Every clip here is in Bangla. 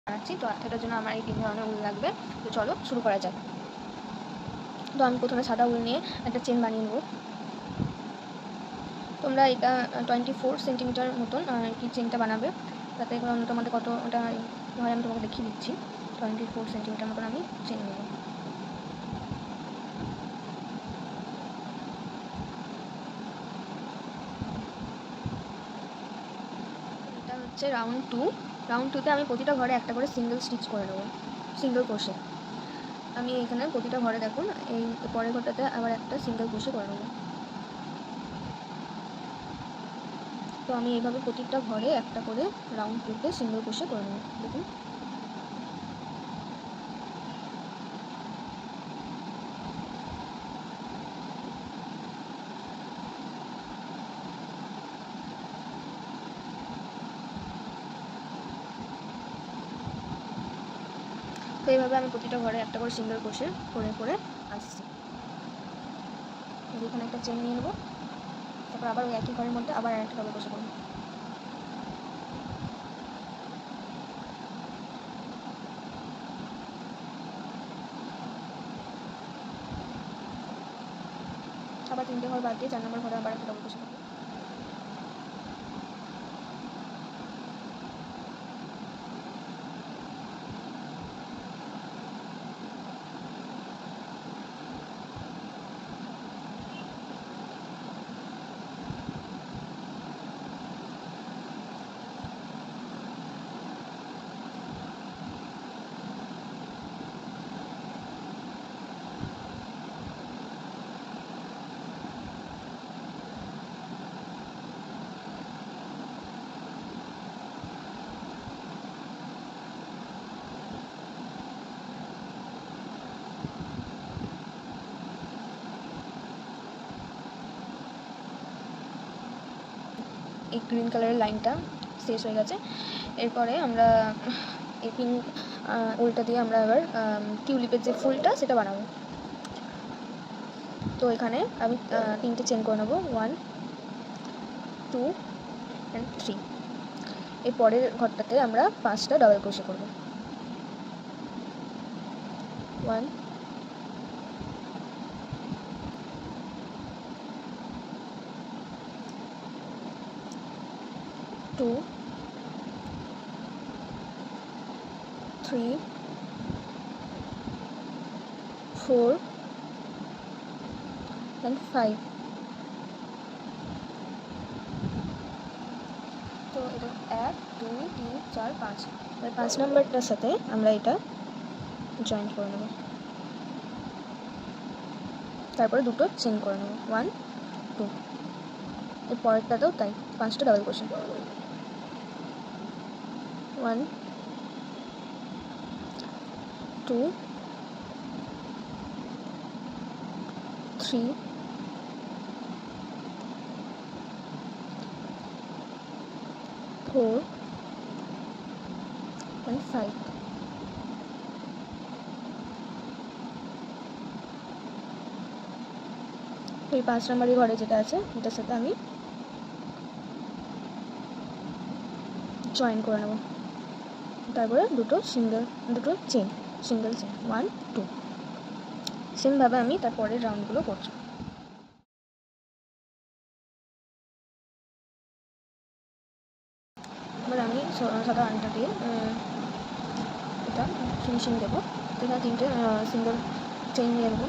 বানাচ্ছি। তো সেটার জন্য আমার এই 3 ধরনের উল লাগবে। তো চলো শুরু করা যাক। তো আমি প্রথমে সাদা উল নিয়ে একটা চেন বানিয়ে নেব। তোমরা এটা 24 সেন্টিমিটার মতন কি চেনটা বানাবে, তাতে করে তোমাদের কত ওটা হয় আমি তোমাকে দেখিয়ে দিচ্ছি। 24 সেন্টিমিটার মতন আমি চেন নেব। এটা হচ্ছে রাউন্ড 2। রাউন্ড 2তে আমি প্রতিটা ঘরে একটা করে সিঙ্গেল স্টিচ করে নেব, সিঙ্গেল ক্রোশে। আমি এখানে প্রতিটা ঘরে দেখুন এই পরের ঘরটাতে আবার একটা সিঙ্গেল ক্রোশে করে নেব। তো আমি এইভাবে প্রতিটা ঘরে একটা করে রাউন্ড 2তে সিঙ্গেল ক্রোশে করে নেব। দেখুন তো এইভাবে আমি প্রতিটা ঘরে একটা করে সিঙ্গেল ক্রোশে করে করে আসছি। এখানে একটা চেন নিয়ে নেবো, তারপর আবার ওই একই ঘরের মধ্যে আবার একটা ডবল ক্রোশে করবো। আবার 3টে ঘর বাদ দিয়ে 4 নম্বর ঘরে আবার একটা ডবল ক্রোশে করবো। এই গ্রিন কালারের লাইনটা শেষ হয়ে গেছে। এরপরে আমরা এই পিঙ্ক উলটা দিয়ে আমরা এবার টিউলিপের যে ফুলটা সেটা বানাবো। তো এখানে আমি 3টে চেন করে নেবো, 1 2 and 3। এই পরের ঘরটাতে আমরা 5টা ডাবল ক্রোশে করব। 1 2 3 4 and 5। তো এটা 1 2 3 4 5, 5 নম্বরটার সাথে আমরা এটা জয়েন্ট করে নেব। তারপরে দুটো চেন করে নেব, 1 2। এর পরেরটাতেও তাই 5টা ডাবল ক্রোশে, 1 2 3 4 and 5। এই 5 নম্বরের ঘরে যেটা আছে এটার সাথে আমি জয়েন করে নেব। তারপরে দুটো চেন, সিঙ্গেল চেন, 1 2। সেমভাবে আমি তারপরের রাউন্ডগুলো করছি। এবার আমি সাদা আংটা দিয়ে এটা ফিনিশিং দেবো। তো এখানে 3টে সিঙ্গেল চেইন নিয়ে নেবো।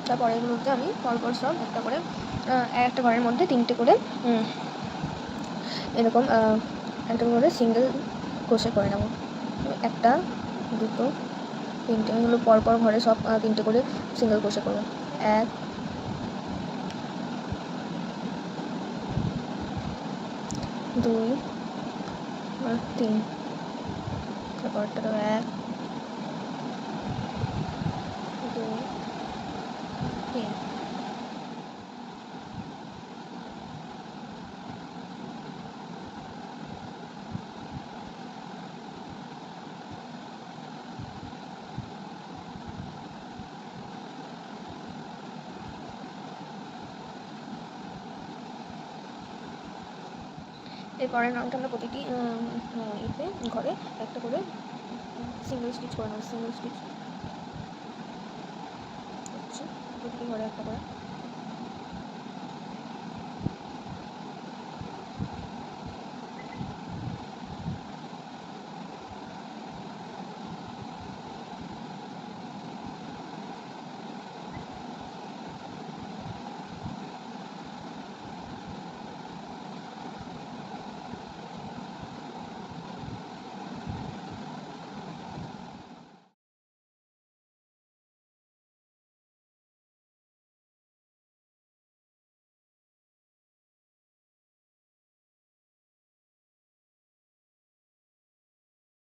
তারপরে এগুলোতে আমি পরপর সব একটা করে একটা ঘরের মধ্যে 3টে করে এরকম একটা করে সিঙ্গেল ক্রোশে করে নেব। একটা দুটো 3টে এগুলো পরপর ঘরে সব 3টে করে সিঙ্গেল ক্রোশে করবো। 1 2 3। তারপরটা 1 2 3। এর পরের রাউন্ডে আমরা প্রতিটি এতে ঘরে একটা করে সিঙ্গেল স্টিচ করে নেবো। সিঙ্গেল স্টিচ হচ্ছে প্রতিটি ঘরে একটা করে।